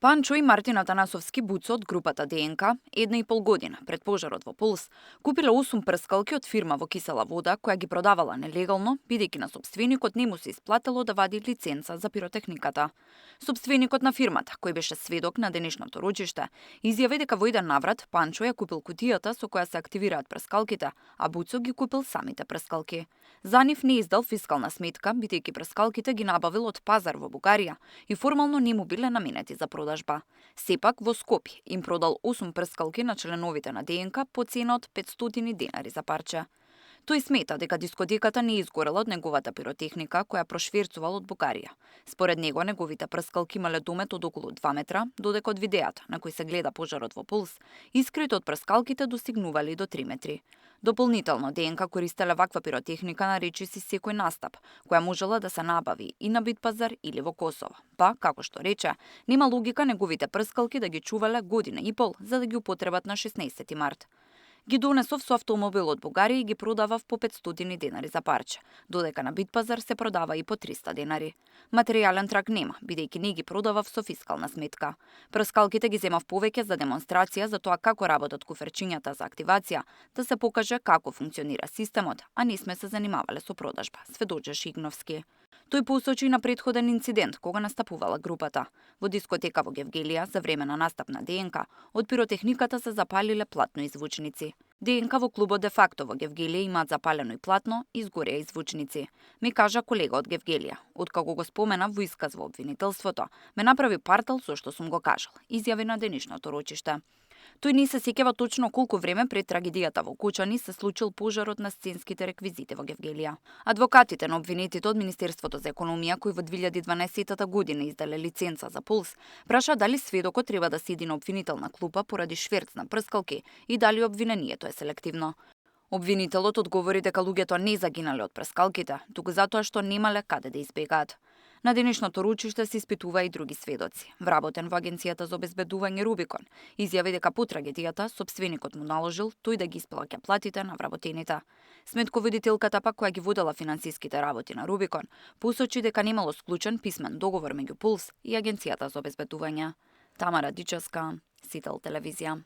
Панчо и Мартин Атанасовски Буцо од групата ДНК 1,5 година пред пожарот во Пулс купиле 8 прскалки од фирма во кисела вода која ги продавала нелегално, бидејќи на сопственикот не му се исплатило да вади лиценца за пиротехниката. Сопственикот на фирмата, кој беше сведок на денешното рочиште, изјави дека во еден наврат Панчо ја купил кутијата со која се активираат прскалките, а Буцо ги купил самите прскалки. За нив не издал фискална сметка, бидејќи прскалките ги набавил од пазар во Бугарија и формално не му биле наменети за продажба. Сепак во Скопје им продал 8 прскалки на членовите на ДНК по цена од 500 денари за парче. Тој смета дека дискотеката не изгорела од неговата пиротехника која прошверцувал од Бугарија. Според него неговите прскалки имале домет од околу 2 метра, додека од видеото на кој се гледа пожарот во Пулс, искрите од прскалките достигнували до 3 метри. Дополнително ДНК користеле ваква пиротехника на речиси секој настап, која можела да се набави и на Битпазар или во Косово. Па, како што рече, нема логика неговите прскалки да ги чувале година и пол за да ги употребат на 16 март. Ги донесов со автомобил од Бугарија и ги продавав по 500 денари за парче, додека на Битпазар се продава и по 300 денари. Материјален трак нема, бидејќи не ги продавав со фискална сметка. Прскалките ги земав повеќе за демонстрација за тоа како работат куферчињата за активација, да се покаже како функционира системот, а не сме се занимавале со продажба, сведочи Шигновски. Тој посочи на претходен инцидент кога настапувала групата. Во дискотека во Гевгелија за време на настап на ДНК, од пиротехниката се запалиле платно и звучници. ДНК во клубот де факто во Гевгелија имаат запалено и платно и изгореа и звучници. Ми кажа колега од Гевгелија, откако го спомена во исказ во обвинителството, ме направи партал со што сум го кажал, изјави на денешното рочиште. Тој не се сеќава точно колку време пред трагедијата во Кучани се случил пожарот на сценските реквизити во Гевгелија. Адвокатите на обвинетите од Министерството за економија, кои во 2012 година издале лиценца за Пулс, праша дали сведокот треба да седи на обвинителна клупа поради шверц на прскалки и дали обвинението е селективно. Обвинителот одговори дека луѓето не загинале од прскалките, туку затоа што немале каде да избегаат. На денешното рочиште се испитува и други сведоци. Вработен во Агенцијата за обезбедување Рубикон изјави дека по трагедијата сопственикот му наложил тој да ги исплаќа платите на вработените. Сметководителката пак која ги водела финансиските работи на Рубикон посочи дека немало склучен писмен договор меѓу Пулс и Агенцијата за обезбедување. Тамара Дичевска, Сител телевизија.